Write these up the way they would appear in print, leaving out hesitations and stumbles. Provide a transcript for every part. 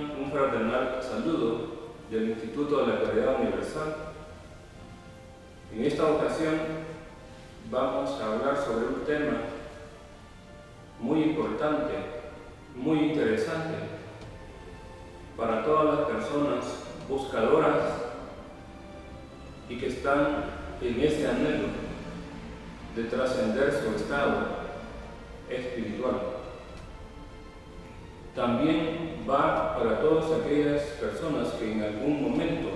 Reciban un fraternal saludo del Instituto de la Caridad Universal. En esta ocasión vamos a hablar sobre un tema muy importante, muy interesante para todas las personas buscadoras y que están en ese anhelo de trascender su estado espiritual. También va para todas aquellas personas que en algún momento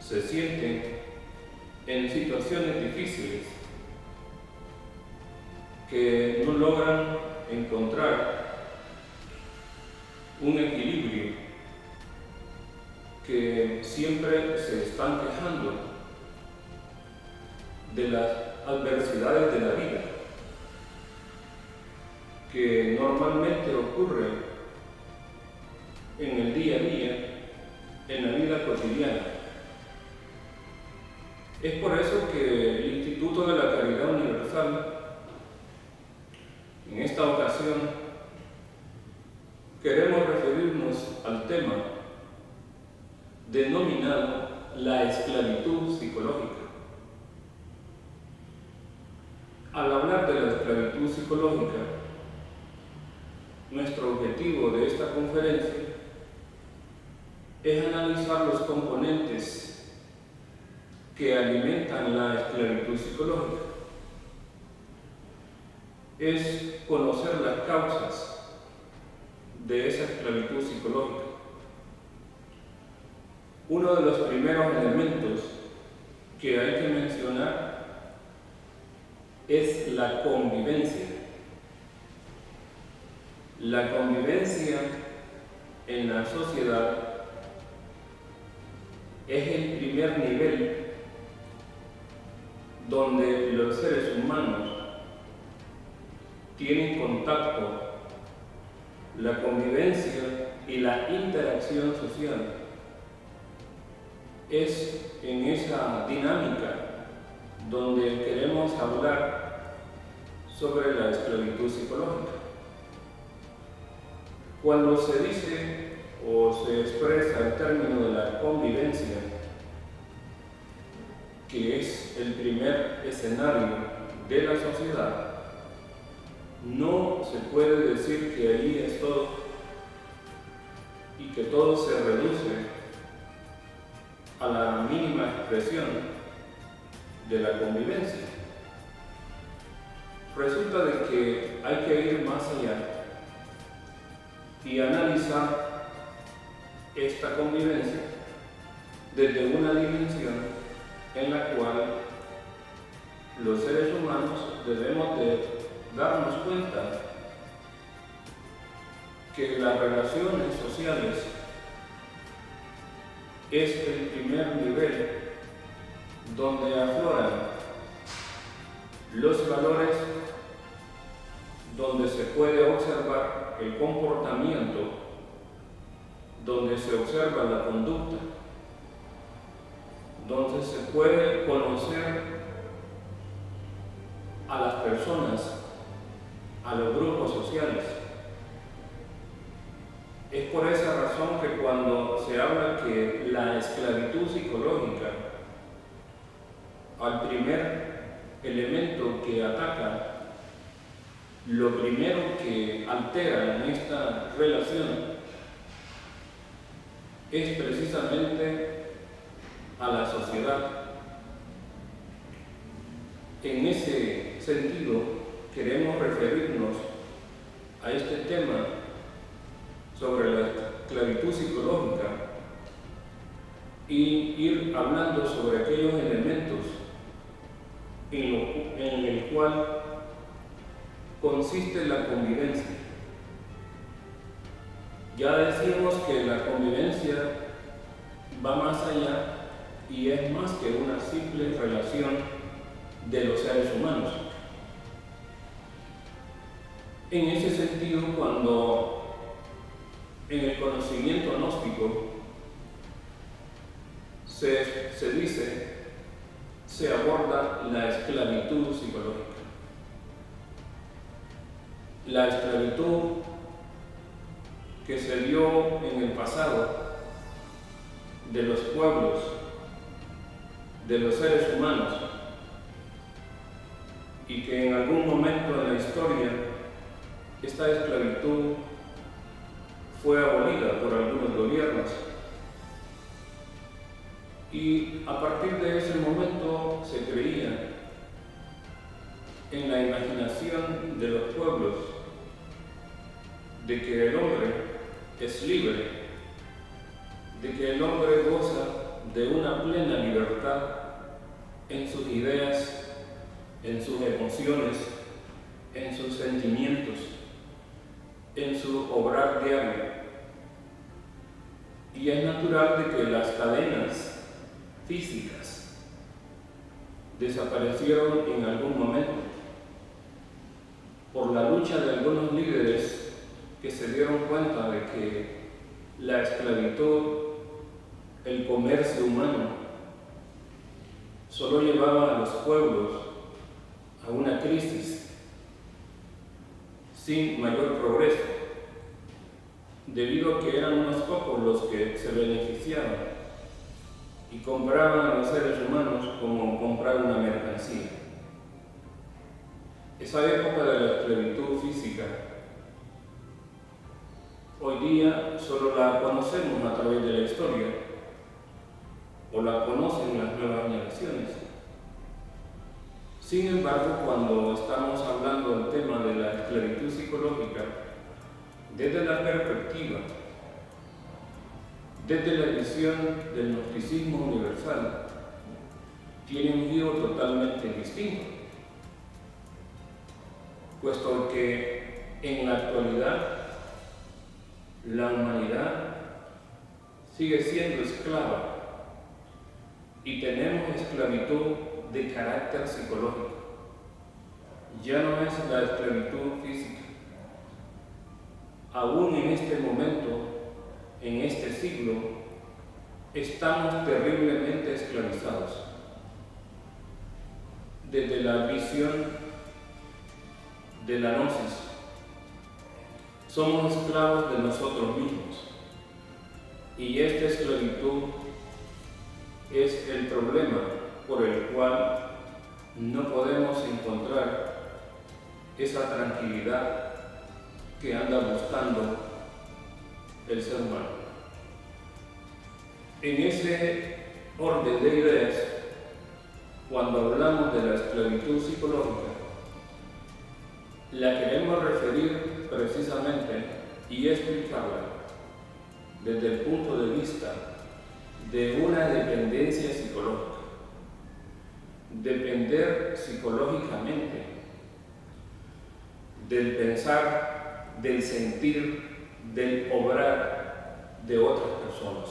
se sienten en situaciones difíciles, que no logran encontrar un equilibrio, que siempre se están quejando de las adversidades de la vida, que normalmente ocurre en el día a día, en la vida cotidiana. Es por eso que el Instituto de la Caridad Universal, en esta ocasión, queremos referirnos al tema denominado la esclavitud psicológica. Al hablar de la esclavitud psicológica, nuestro objetivo de esta conferencia es analizar los componentes que alimentan la esclavitud psicológica. Es conocer las causas de esa esclavitud psicológica. Uno de los primeros elementos que hay que mencionar es la convivencia. La convivencia en la sociedad es el primer nivel donde los seres humanos tienen contacto, la convivencia y la interacción social. Es en esa dinámica donde queremos hablar sobre la esclavitud psicológica. Cuando se dice o se expresa el término de la convivencia, que es el primer escenario de la sociedad, no se puede decir que ahí es todo y que todo se reduce a la mínima expresión de la convivencia. Resulta de que hay que ir más allá y analizar esta convivencia desde una dimensión en la cual los seres humanos debemos de darnos cuenta que las relaciones sociales es el primer nivel donde afloran los valores, donde se puede observar el comportamiento, donde se observa la conducta, donde se puede conocer a las personas, a los grupos sociales. Es por esa razón que cuando se habla que la esclavitud psicológica, al primer elemento que ataca, lo primero que altera en esta relación es precisamente a la sociedad. En ese sentido, queremos referirnos a este tema sobre la esclavitud psicológica y ir hablando sobre aquellos elementos en el cual consiste la convivencia. Ya decimos que la convivencia va más allá y es más que una simple relación de los seres humanos. En ese sentido, cuando en el conocimiento gnóstico se dice, se aborda la esclavitud psicológica. La esclavitud que se dio en el pasado de los pueblos, de los seres humanos, y que en algún momento en la historia esta esclavitud fue abolida por algunos gobiernos. Y a partir de ese momento se creía en la imaginación de los pueblos de que el hombre es libre, de que el hombre goza de una plena libertad en sus ideas, en sus emociones, en sus sentimientos, en su obrar diario. Y es natural de que las cadenas físicas desaparecieron en algún momento por la lucha de algunos líderes que se dieron cuenta de que la esclavitud, el comercio humano, solo llevaba a los pueblos a una crisis sin mayor progreso, debido a que eran unos pocos los que se beneficiaban y compraban a los seres humanos como comprar una mercancía. Esa época de la esclavitud física, hoy día solo la conocemos a través de la historia, o la conocen las nuevas generaciones. Sin embargo, cuando estamos hablando del tema de la esclavitud psicológica, desde la perspectiva, desde la visión del gnosticismo universal, tiene un giro totalmente distinto, puesto que en la actualidad la humanidad sigue siendo esclava y tenemos esclavitud de carácter psicológico. Ya no es la esclavitud física. Aún en este momento, en este siglo, estamos terriblemente esclavizados. Desde la visión de la gnosis, somos esclavos de nosotros mismos. Y esta esclavitud es el problema por el cual no podemos encontrar esa tranquilidad que anda buscando el ser humano. En ese orden de ideas, cuando hablamos de la esclavitud psicológica, la queremos referir precisamente y explicarla desde el punto de vista de una dependencia psicológica. Depender psicológicamente del pensar, del sentir, del obrar de otras personas.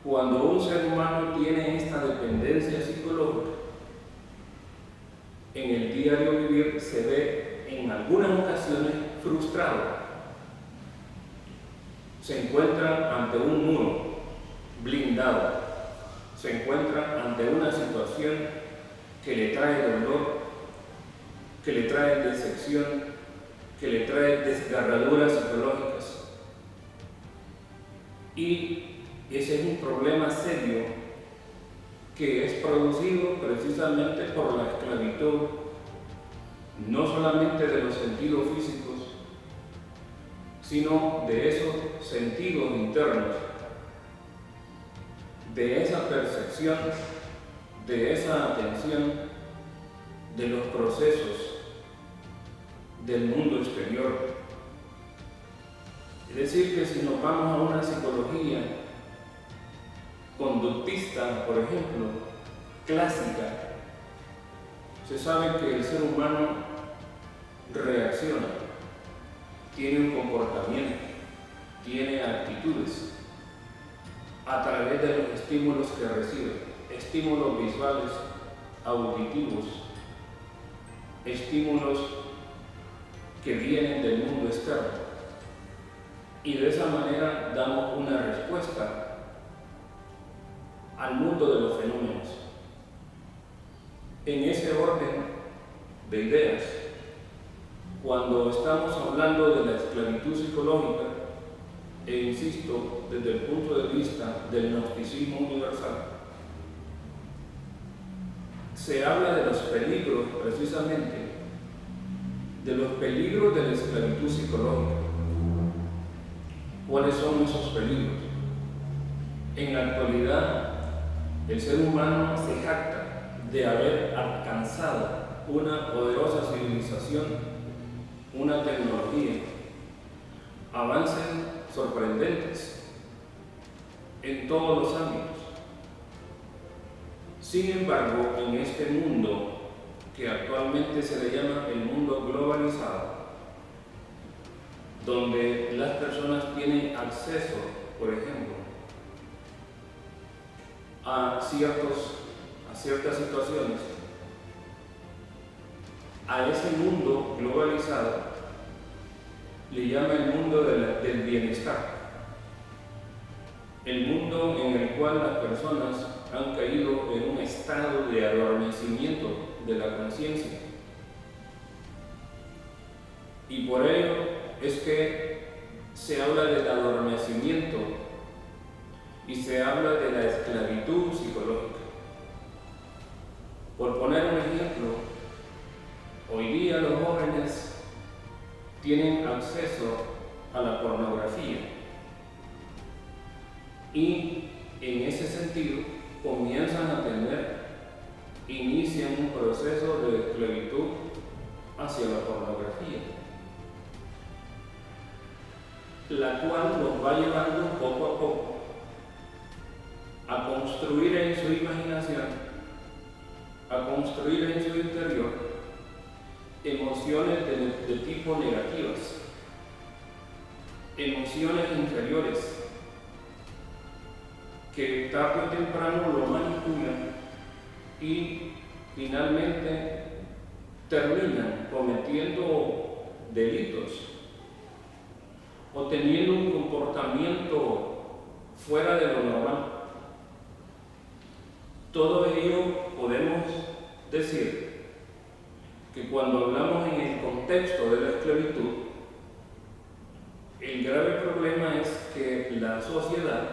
Cuando un ser humano tiene esta dependencia psicológica, en el diario vivir se ve en algunas ocasiones frustrado. Se encuentra ante un muro blindado, se encuentra ante una situación que le trae dolor, que le trae decepción, que le trae desgarraduras psicológicas. Y ese es un problema serio que es producido precisamente por la esclavitud, no solamente de los sentidos físicos, sino de esos sentidos internos, de esa percepción, de esa atención de los procesos del mundo exterior. Es decir, que si nos vamos a una psicología conductista, por ejemplo, clásica, se sabe que el ser humano reacciona, tiene un comportamiento, tiene actitudes a través de los estímulos que recibe, estímulos visuales, auditivos, estímulos que vienen del mundo externo. Y de esa manera damos una respuesta al mundo de los fenómenos. En ese orden de ideas, cuando estamos hablando de la esclavitud psicológica, e insisto, desde el punto de vista del gnosticismo universal, se habla de los peligros, precisamente, de los peligros de la esclavitud psicológica. ¿Cuáles son esos peligros? En la actualidad, el ser humano se jacta de haber alcanzado una poderosa civilización, una tecnología, avances sorprendentes en todos los ámbitos. Sin embargo, en este mundo que actualmente se le llama el mundo globalizado, donde las personas tienen acceso, por ejemplo, a ciertas situaciones, a ese mundo globalizado le llama el mundo del bienestar, el mundo en el cual las personas han caído en un estado de adormecimiento de la conciencia. Y por ello es que se habla del adormecimiento y se habla de la esclavitud psicológica. Por poner un ejemplo, hoy día los jóvenes tienen acceso a la pornografía y en ese sentido comienzan a inician un proceso de esclavitud hacia la pornografía, la cual los va llevando poco a poco a construir en su imaginación, a construir en su interior emociones de tipo negativas, emociones inferiores, que tarde o temprano lo manipulan y finalmente terminan cometiendo delitos o teniendo un comportamiento fuera de lo normal. Todo ello podemos decir que cuando hablamos en el contexto de la esclavitud, el grave problema es que la sociedad,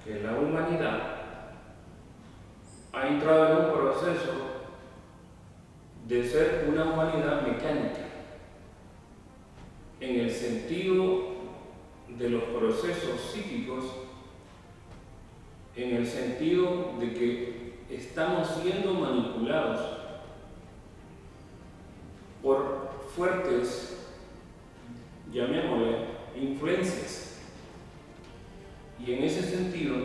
que la humanidad, ha entrado en un proceso de ser una humanidad mecánica, en el sentido de los procesos psíquicos, en el sentido de que estamos siendo manipulados por fuertes, llamémosle, influencias. Y en ese sentido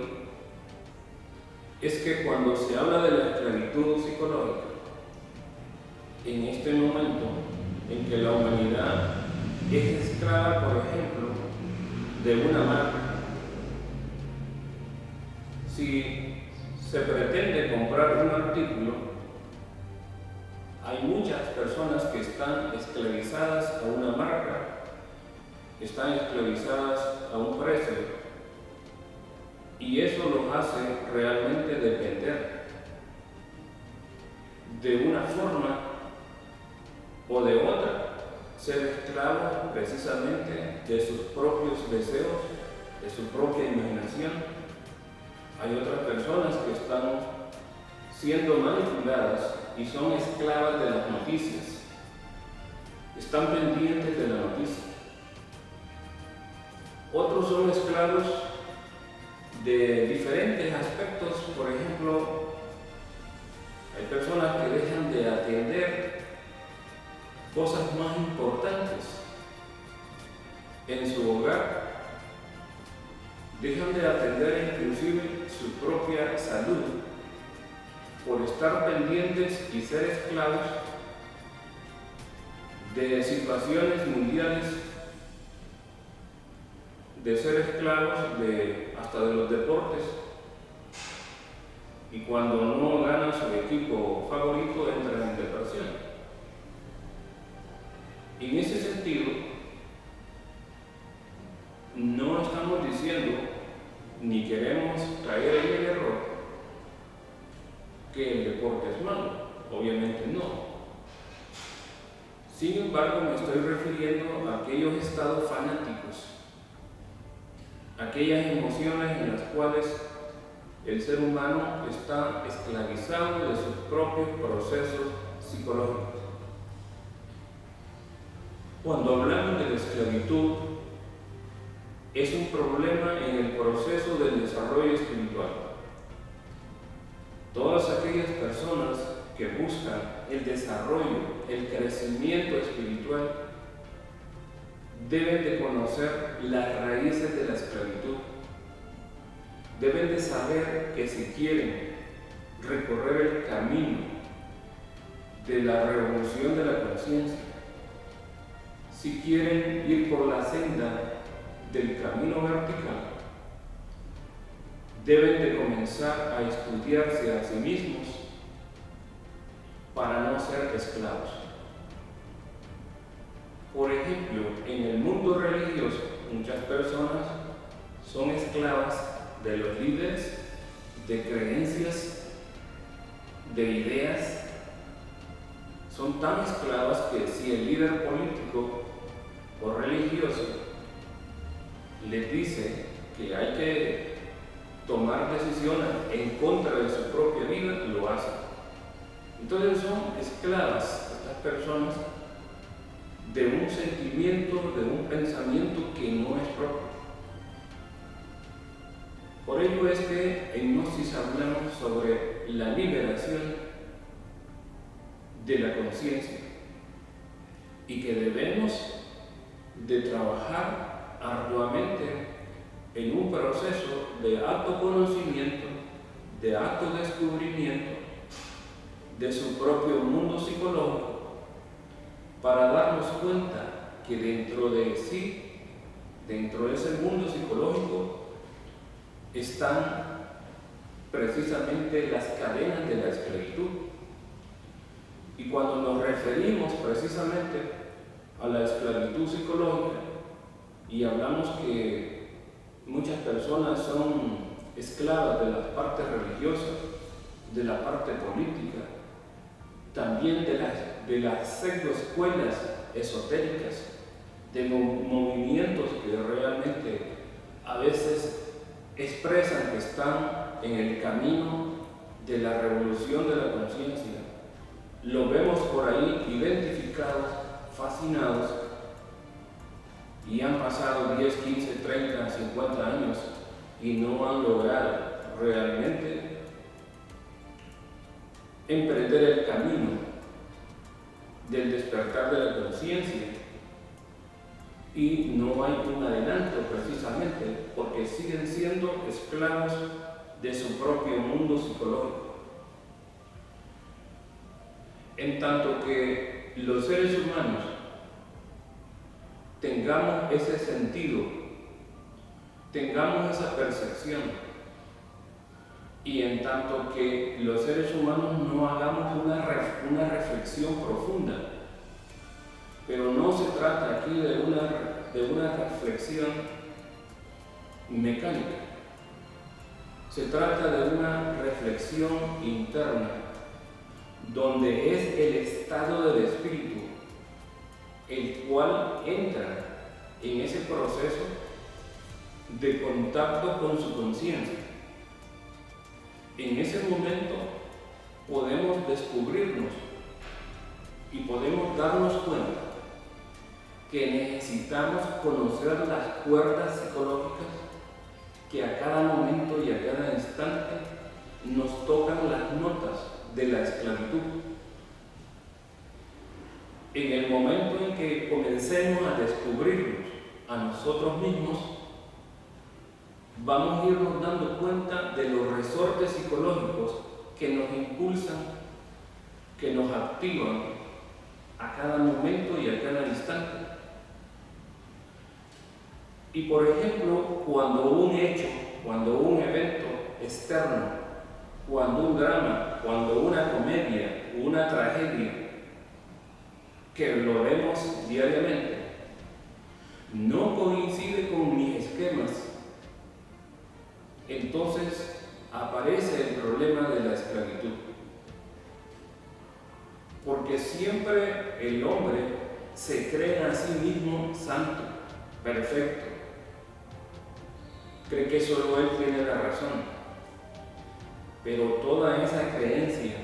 es que cuando se habla de la esclavitud psicológica, en este momento en que la humanidad es esclava, por ejemplo, de una marca, si se pretende comprar un artículo, hay muchas personas que están esclavizadas a una marca, están esclavizadas a un precio, y eso los hace realmente depender de una forma o de otra, ser esclavos precisamente de sus propios deseos, de su propia imaginación. Hay otras personas que están siendo manipuladas y son esclavas de las noticias, están pendientes de la noticia. Otros son esclavos de diferentes aspectos. Por ejemplo, hay personas que dejan de atender cosas más importantes en su hogar, dejan de atender inclusive su propia salud por estar pendientes y ser esclavos de situaciones mundiales, de ser esclavos hasta de los deportes, y cuando no gana su equipo favorito entran en depresión. En ese sentido, no estamos diciendo ni queremos caer en el error que el deporte es malo, obviamente no. Sin embargo, me estoy refiriendo a aquellos estados fanáticos, aquellas emociones en las cuales el ser humano está esclavizado de sus propios procesos psicológicos. Cuando hablamos de la esclavitud, es un problema en el proceso del desarrollo espiritual. Todas aquellas personas que buscan el desarrollo, el crecimiento espiritual, deben de conocer las raíces de la esclavitud. Deben de saber que si quieren recorrer el camino de la revolución de la conciencia, si quieren ir por la senda del camino vertical, deben de comenzar a estudiarse a sí mismos para no ser esclavos. Por ejemplo, en el mundo religioso, muchas personas son esclavas de los líderes, de creencias, de ideas. Son tan esclavas que si el líder político o religioso les dice que hay que tomar decisiones en contra de su propia vida, lo hacen. Entonces son esclavas estas personas de un sentimiento, de un pensamiento que no es propio. Por ello es que en Gnosis hablamos sobre la liberación de la conciencia y que debemos de trabajar arduamente en un proceso de autoconocimiento, de autodescubrimiento de su propio mundo psicológico, para darnos cuenta que dentro de sí, dentro de ese mundo psicológico, están precisamente las cadenas de la esclavitud. Y cuando nos referimos precisamente a la esclavitud psicológica y hablamos que muchas personas son esclavas de las partes religiosas, de la parte política, también de las pseudoescuelas esotéricas, de movimientos que realmente a veces expresan que están en el camino de la revolución de la conciencia. Lo vemos por ahí identificados, fascinados, y han pasado 10, 15, 30, 50 años y no han logrado realmente emprender el camino del despertar de la conciencia, y no hay un adelanto precisamente porque siguen siendo esclavos de su propio mundo psicológico. En tanto que los seres humanos tengamos ese sentido, tengamos esa percepción, y en tanto que los seres humanos no hagamos una reflexión profunda, pero no se trata aquí de una reflexión mecánica, se trata de una reflexión interna, donde es el estado del espíritu el cual entra en ese proceso de contacto con su conciencia. En ese momento podemos descubrirnos y podemos darnos cuenta que necesitamos conocer las cuerdas psicológicas que a cada momento y a cada instante nos tocan las notas de la esclavitud. En el momento en que comencemos a descubrirnos a nosotros mismos, vamos a irnos dando cuenta de los resortes psicológicos que nos impulsan, que nos activan a cada momento y a cada instante. Y por ejemplo, cuando un hecho, cuando un evento externo, cuando un drama, cuando una comedia, una tragedia, que lo vemos diariamente, no coincide con mis esquemas, entonces aparece el problema de la esclavitud. Porque siempre el hombre se cree a sí mismo santo, perfecto. Cree que solo él tiene la razón. Pero toda esa creencia,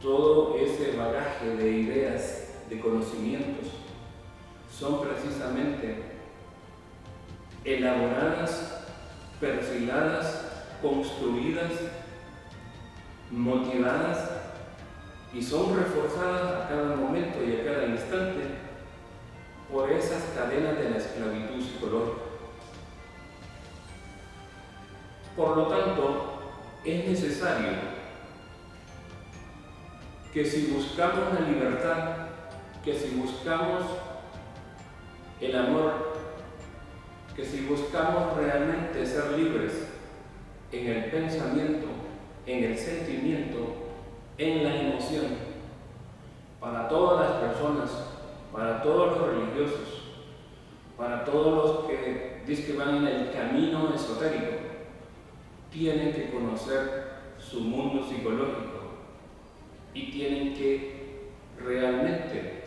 todo ese bagaje de ideas, de conocimientos, son precisamente elaboradas, perfiladas, construidas, motivadas y son reforzadas a cada momento y a cada instante por esas cadenas de la esclavitud psicológica. Por lo tanto, es necesario que si buscamos la libertad, que si buscamos el amor, que si buscamos realmente ser libres en el pensamiento, en el sentimiento, en la emoción, para todas las personas, para todos los religiosos, para todos los que dicen que van en el camino esotérico, tienen que conocer su mundo psicológico y tienen que realmente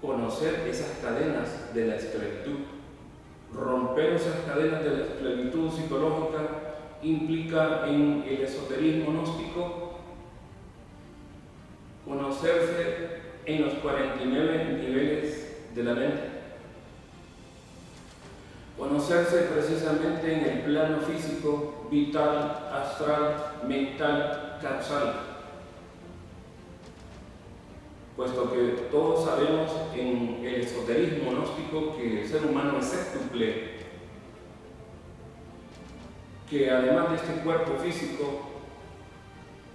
conocer esas cadenas de la esclavitud. Romper esas cadenas de la esclavitud psicológica implica en el esoterismo gnóstico conocerse en los 49 niveles de la mente, conocerse precisamente en el plano físico, vital, astral, mental, causal, puesto que todos sabemos en el esoterismo gnóstico que el ser humano es sextuple, que además de este cuerpo físico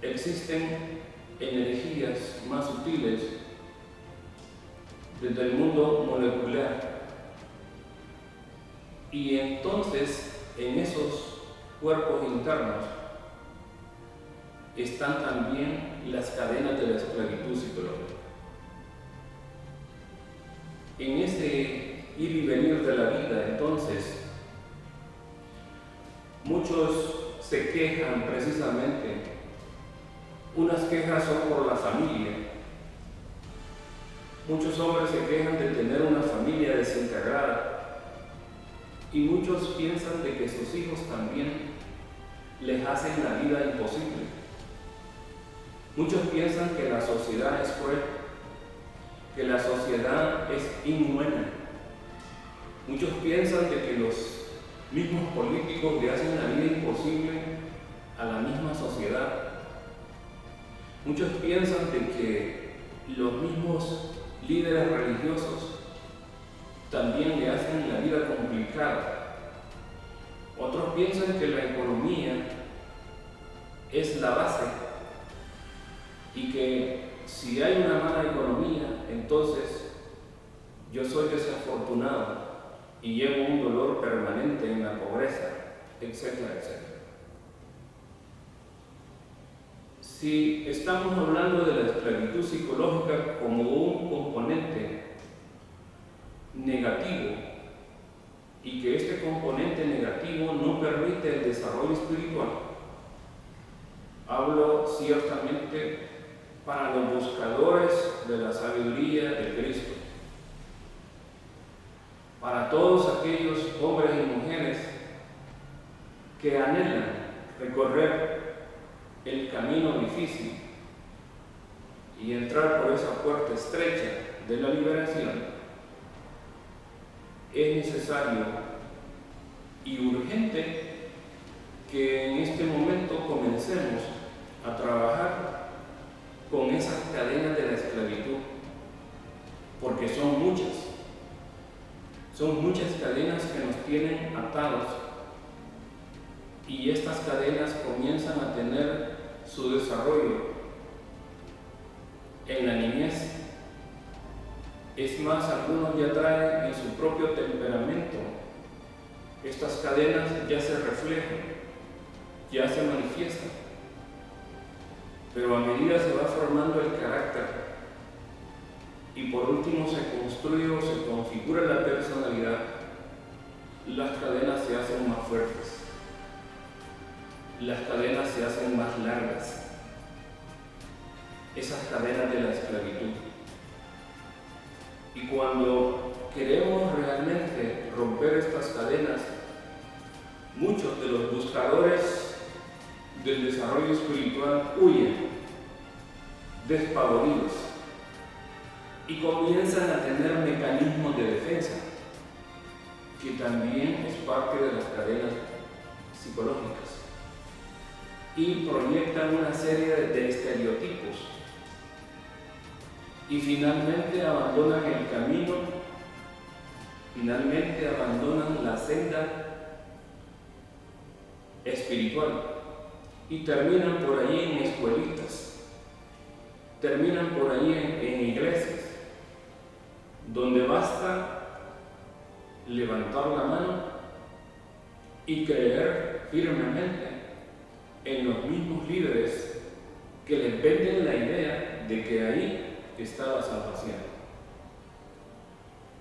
existen energías más sutiles desde el mundo molecular. Y entonces en esos cuerpos internos están también las cadenas de la esclavitud psicológica. En ese ir y venir de la vida, entonces, muchos se quejan precisamente. Unas quejas son por la familia. Muchos hombres se quejan de tener una familia desintegrada y muchos piensan de que sus hijos también les hacen la vida imposible. Muchos piensan que la sociedad es cruel, que la sociedad es inhumana. Muchos piensan de que los mismos políticos le hacen la vida imposible a la misma sociedad. Muchos piensan de que los mismos líderes religiosos también le hacen la vida complicada. Otros piensan que la economía es la base y que si hay una mala economía, entonces yo soy desafortunado y llevo un dolor permanente en la pobreza, etcétera, etcétera. Si estamos hablando de la esclavitud psicológica como un componente negativo y que este componente negativo no permite el desarrollo espiritual, hablo ciertamente para los buscadores de la sabiduría de Cristo, para todos aquellos hombres y mujeres que anhelan recorrer el camino difícil y entrar por esa puerta estrecha de la liberación. Es necesario y urgente que en este momento comencemos a trabajar con esas cadenas de la esclavitud, porque son muchas cadenas que nos tienen atados, y estas cadenas comienzan a tener su desarrollo en la niñez. Es más, algunos ya traen en su propio temperamento. Estas cadenas ya se reflejan, ya se manifiestan. Pero a medida se va formando el carácter y por último se construye o se configura la personalidad, las cadenas se hacen más fuertes. Las cadenas se hacen más largas. Esas cadenas de la esclavitud. Y cuando queremos realmente romper estas cadenas, muchos de los buscadores del desarrollo espiritual huyen, despavoridos, y comienzan a tener mecanismos de defensa, que también es parte de las cadenas psicológicas, y proyectan una serie de estereotipos, y finalmente abandonan el camino, finalmente abandonan la senda espiritual y terminan por allí en escuelitas, terminan por allí en iglesias, donde basta levantar la mano y creer firmemente en los mismos líderes que les venden la idea de que ahí está la salvación.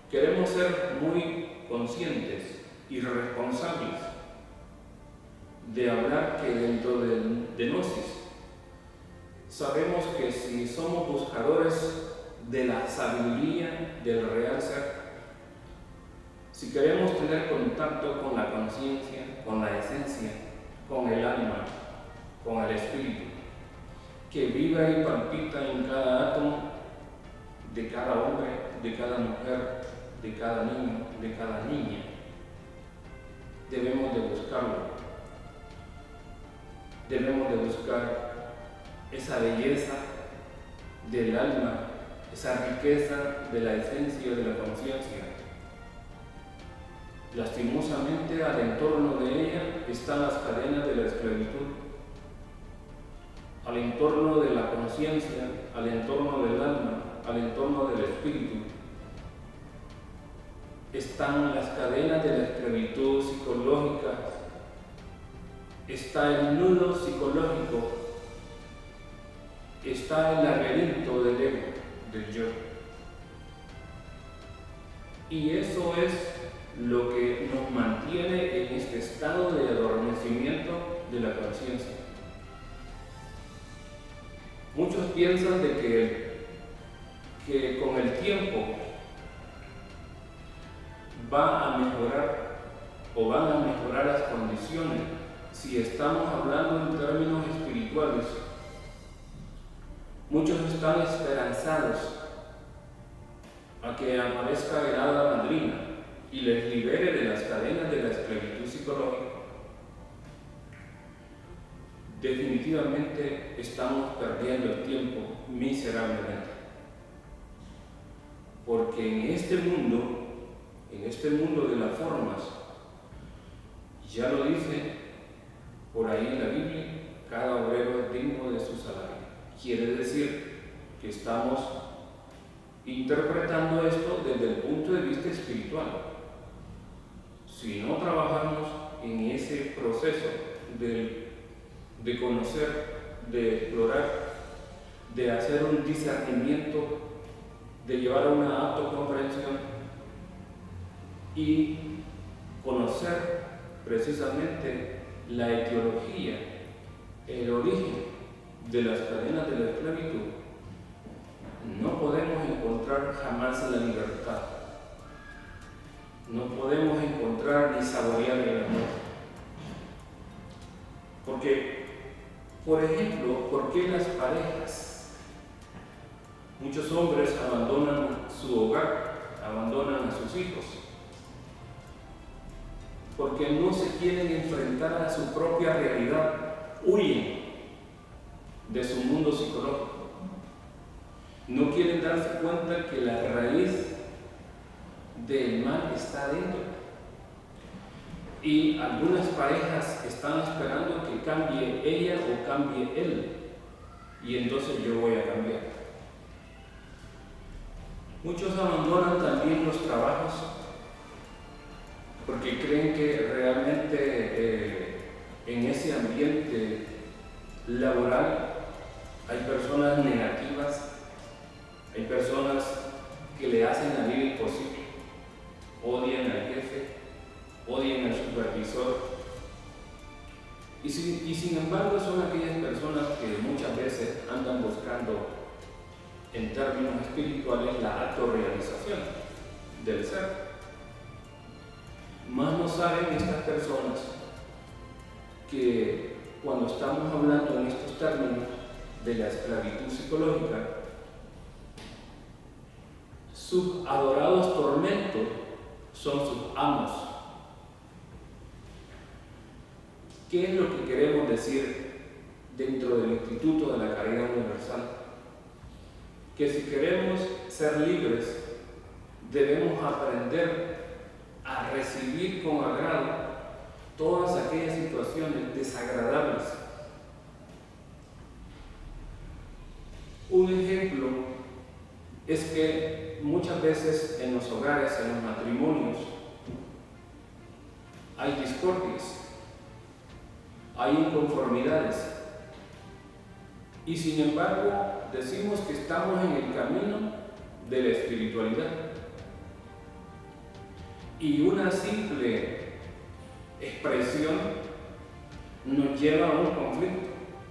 Queremos ser muy conscientes y responsables de hablar que dentro de Gnosis sabemos que si somos buscadores de la sabiduría del real ser, si queremos tener contacto con la conciencia, con la esencia, con el alma, con el espíritu, que viva y palpita en cada átomo de cada hombre, de cada mujer, de cada niño, de cada niña, debemos de buscarlo. Debemos de buscar esa belleza del alma, esa riqueza de la esencia de la conciencia. Lastimosamente, al entorno de ella están las cadenas de la esclavitud. Al entorno de la conciencia, al entorno del alma, al entorno del espíritu, están las cadenas de la esclavitud psicológica, está el nudo psicológico, está el laberinto del ego, del yo. Y eso es lo que nos mantiene en este estado de adormecimiento de la conciencia. Muchos piensan de que con el tiempo va a mejorar o van a mejorar las condiciones si estamos hablando en términos espirituales. Muchos están esperanzados a que aparezca el hada madrina y les libere de las cadenas de la esclavitud psicológica. Definitivamente estamos perdiendo el tiempo miserablemente. Porque en este mundo de las formas, ya lo dice por ahí en la Biblia, cada obrero es digno de su salario. Quiere decir que estamos interpretando esto desde el punto de vista espiritual. Si no trabajamos en ese proceso de conocer, de explorar, de hacer un discernimiento, de llevar a una autocomprensión y conocer precisamente la etiología, el origen de las cadenas de la esclavitud, no podemos encontrar jamás la libertad. No podemos encontrar ni saborear el amor. Porque, por ejemplo, ¿por qué las parejas? Muchos hombres abandonan su hogar, abandonan a sus hijos, porque no se quieren enfrentar a su propia realidad, huyen de su mundo psicológico. No quieren darse cuenta que la raíz del mal está dentro. Y algunas parejas están esperando que cambie ella o cambie él, y entonces yo voy a cambiar. Muchos abandonan también los trabajos porque creen que realmente en ese ambiente laboral hay personas negativas, hay personas que le hacen la vida imposible, odian al jefe, odian al supervisor, y sin embargo son aquellas personas que muchas veces andan buscando en términos espirituales, la autorrealización del ser. Más no saben estas personas que cuando estamos hablando en estos términos de la esclavitud psicológica, sus adorados tormentos son sus amos. ¿Qué es lo que queremos decir dentro del Instituto de la Caridad Universal? Que si queremos ser libres, debemos aprender a recibir con agrado todas aquellas situaciones desagradables. Un ejemplo es que muchas veces en los hogares, en los matrimonios, hay discordias, hay inconformidades, y sin embargo decimos que estamos en el camino de la espiritualidad. Y una simple expresión nos lleva a un conflicto,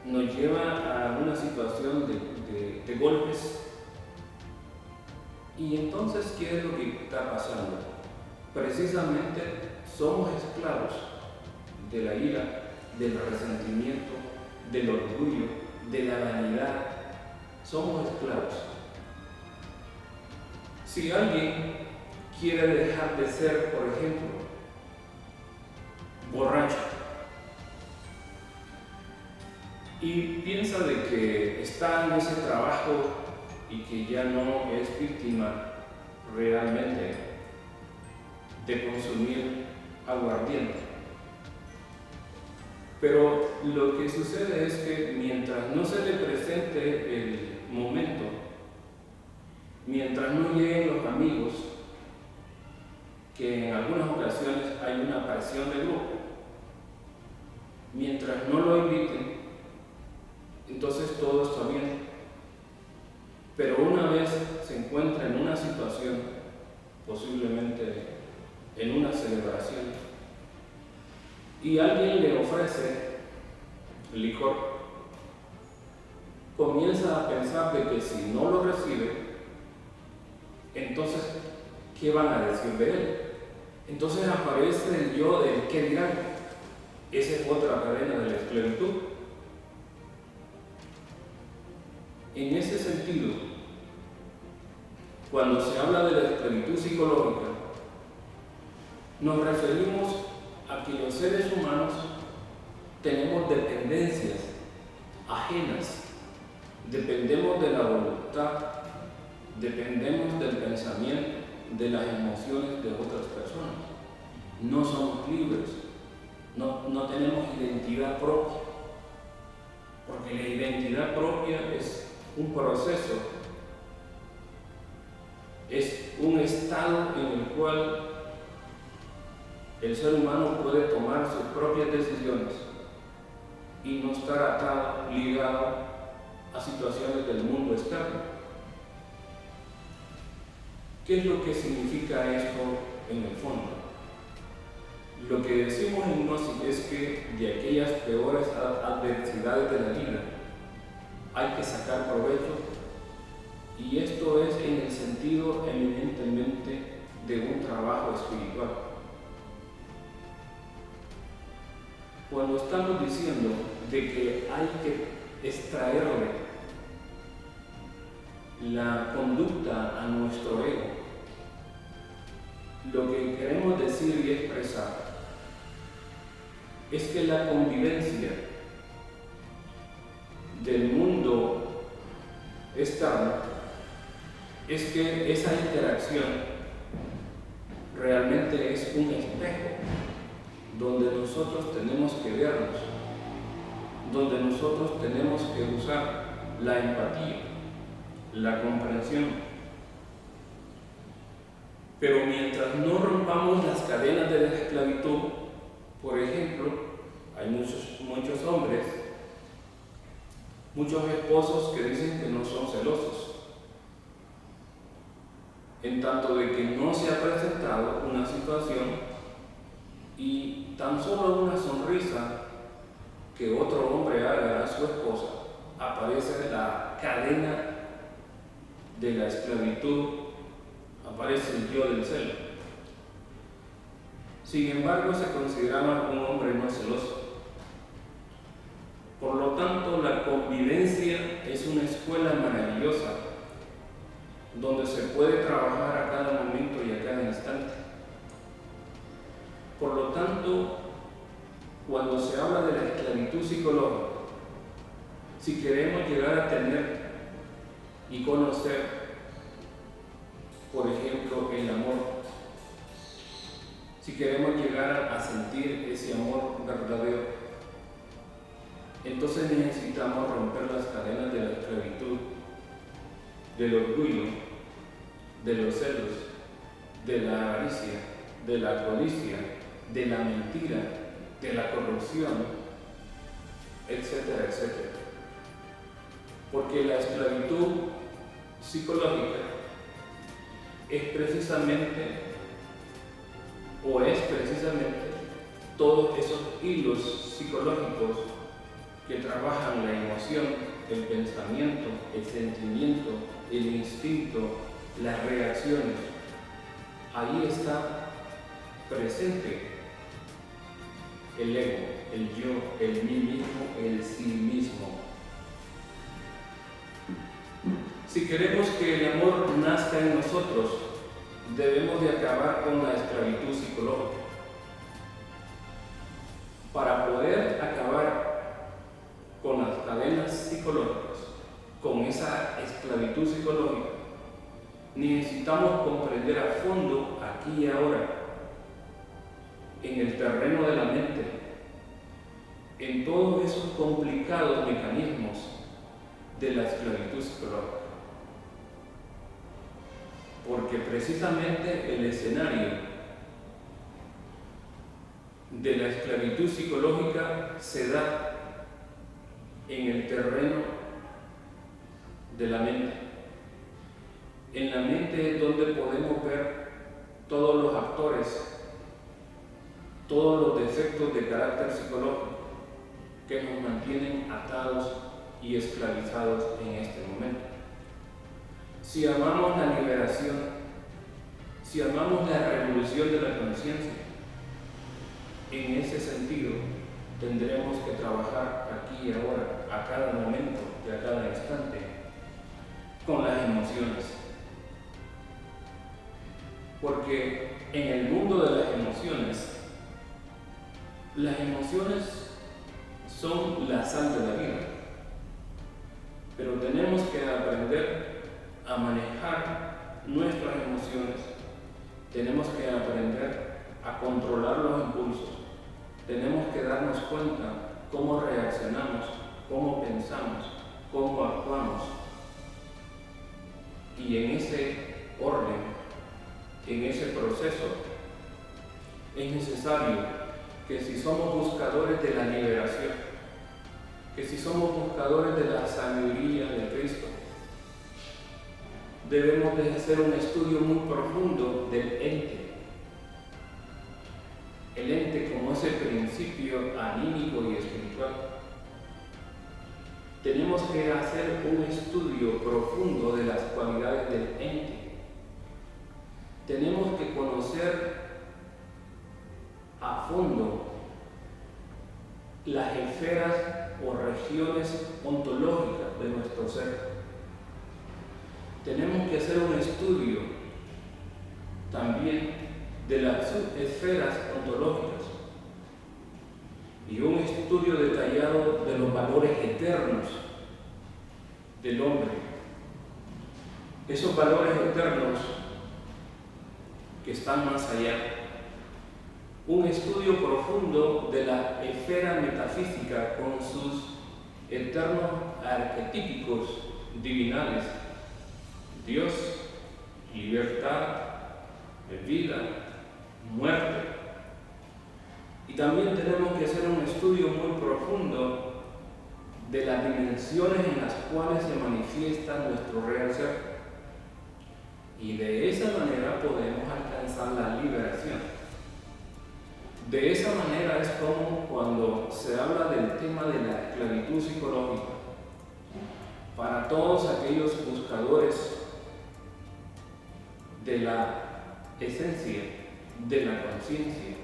nos lleva a una situación de golpes. Y entonces, ¿qué es lo que está pasando? Precisamente somos esclavos de la ira, del resentimiento, del orgullo, de la vanidad. Somos esclavos. Si alguien quiere dejar de ser, por ejemplo, borracho, y piensa de que está en ese trabajo y que ya no es víctima realmente de consumir aguardiente. Pero lo que sucede es que mientras no se le presente el momento, mientras no lleguen los amigos, que en algunas ocasiones hay una aparición de grupo, mientras no lo inviten, entonces todo está bien. Pero una vez se encuentra en una situación, posiblemente en una celebración, y alguien le ofrece licor, comienza a pensar de que si no lo recibe, entonces, ¿qué van a decir de él? Entonces aparece el yo del qué dirán. Esa es otra cadena de la esclavitud. En ese sentido, cuando se habla de la esclavitud psicológica, nos referimos a que los seres humanos tenemos dependencias ajenas, dependemos de la voluntad, dependemos del pensamiento, de las emociones de otras personas. No somos libres, no tenemos identidad propia, porque la identidad propia es un proceso, es un estado en el cual el ser humano puede tomar sus propias decisiones y no estar atado, ligado a situaciones del mundo externo. ¿Qué es lo que significa esto en el fondo? Lo que decimos en Gnosis es que de aquellas peores adversidades de la vida hay que sacar provecho, y esto es en el sentido eminentemente de un trabajo espiritual. Cuando estamos diciendo de que hay que extraerle la conducta a nuestro ego, lo que queremos decir y expresar es que la convivencia del mundo externo es que esa interacción realmente es un espejo donde nosotros tenemos que vernos, donde nosotros tenemos que usar la empatía, la comprensión. Pero mientras no rompamos las cadenas de la esclavitud, por ejemplo, hay muchos hombres, muchos esposos que dicen que no son celosos, en tanto de que no se ha presentado una situación y tan solo una sonrisa que otro hombre haga a su esposa, aparece la cadena de la esclavitud aparece el yo del celo. Sin embargo, se consideraba un hombre no celoso. Por lo tanto, la convivencia es una escuela maravillosa donde se puede trabajar a cada momento y a cada instante. Por lo tanto, cuando se habla de la esclavitud psicológica, si queremos llegar a tener y conocer, por ejemplo, el amor, si queremos llegar a sentir ese amor verdadero, entonces necesitamos romper las cadenas de la esclavitud, del orgullo, de los celos, de la avaricia, de la codicia, de la mentira, de la corrupción, etcétera, etcétera. Porque la esclavitud psicológica es precisamente todos esos hilos psicológicos que trabajan la emoción, el pensamiento, el sentimiento, el instinto, las reacciones. Ahí está presente el ego, el yo, el mí mismo, el sí mismo. Si queremos que el amor nazca en nosotros, debemos de acabar con la esclavitud psicológica. Para poder acabar con las cadenas psicológicas, con esa esclavitud psicológica, necesitamos comprender a fondo, aquí y ahora, en el terreno de la mente, en todos esos complicados mecanismos de la esclavitud psicológica. Porque precisamente el escenario de la esclavitud psicológica se da en el terreno de la mente. En la mente es donde podemos ver todos los actores, todos los defectos de carácter psicológico que nos mantienen atados y esclavizados en este momento. Si amamos la liberación, si amamos la revolución de la conciencia, en ese sentido tendremos que trabajar aquí y ahora, a cada momento y a cada instante, con las emociones. Porque en el mundo de las emociones son la sal de la vida, pero tenemos que aprender a manejar nuestras emociones, tenemos que aprender a controlar los impulsos, tenemos que darnos cuenta cómo reaccionamos, cómo pensamos, cómo actuamos. Y en ese orden, en ese proceso, es necesario que si somos buscadores de la liberación, que si somos buscadores de la sabiduría de Cristo, debemos de hacer un estudio muy profundo del ente. El ente como ese principio anímico y espiritual. Tenemos que hacer un estudio profundo de las cualidades del ente. Tenemos que conocer a fondo las esferas o regiones ontológicas de nuestro ser. Tenemos que hacer un estudio también de las subesferas ontológicas y un estudio detallado de los valores eternos del hombre. Esos valores eternos que están más allá. Un estudio profundo de la esfera metafísica con sus eternos arquetípicos divinales. Dios, libertad, vida, muerte. Y también tenemos que hacer un estudio muy profundo de las dimensiones en las cuales se manifiesta nuestro real ser. Y de esa manera podemos alcanzar la liberación. De esa manera es como cuando se habla del tema de la esclavitud psicológica, para todos aquellos buscadores de la esencia de la conciencia.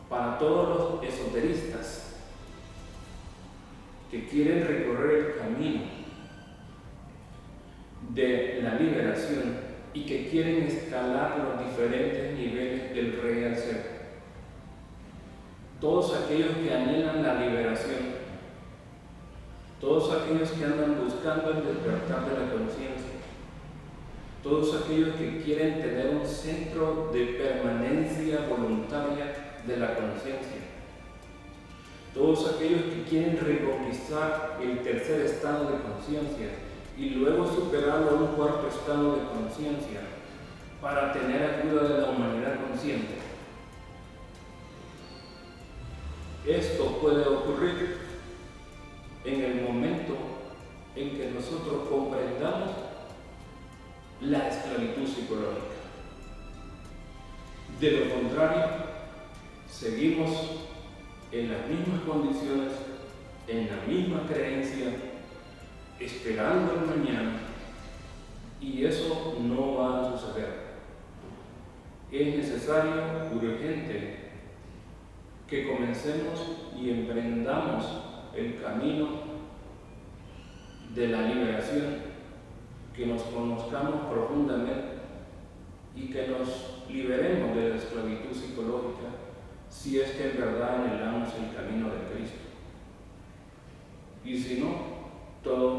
Para todos los esoteristas que quieren recorrer el camino de la liberación y que quieren escalar los diferentes niveles del real ser, todos aquellos que anhelan la liberación, todos aquellos que andan buscando el despertar de la conciencia, todos aquellos que quieren tener un centro de permanencia voluntaria de la conciencia, todos aquellos que quieren reconquistar el tercer estado de conciencia y luego superarlo a un cuarto estado de conciencia para tener ayuda de la humanidad consciente. Esto puede ocurrir en el momento en que nosotros comprendamos la esclavitud psicológica. De lo contrario, seguimos en las mismas condiciones, en la misma creencia, esperando el mañana, y eso no va a suceder. Es necesario, urgente, que comencemos y emprendamos el camino de la liberación, que nos conozcamos profundamente y que nos liberemos de la esclavitud psicológica, si es que en verdad anhelamos el camino de Cristo. Y si no, todo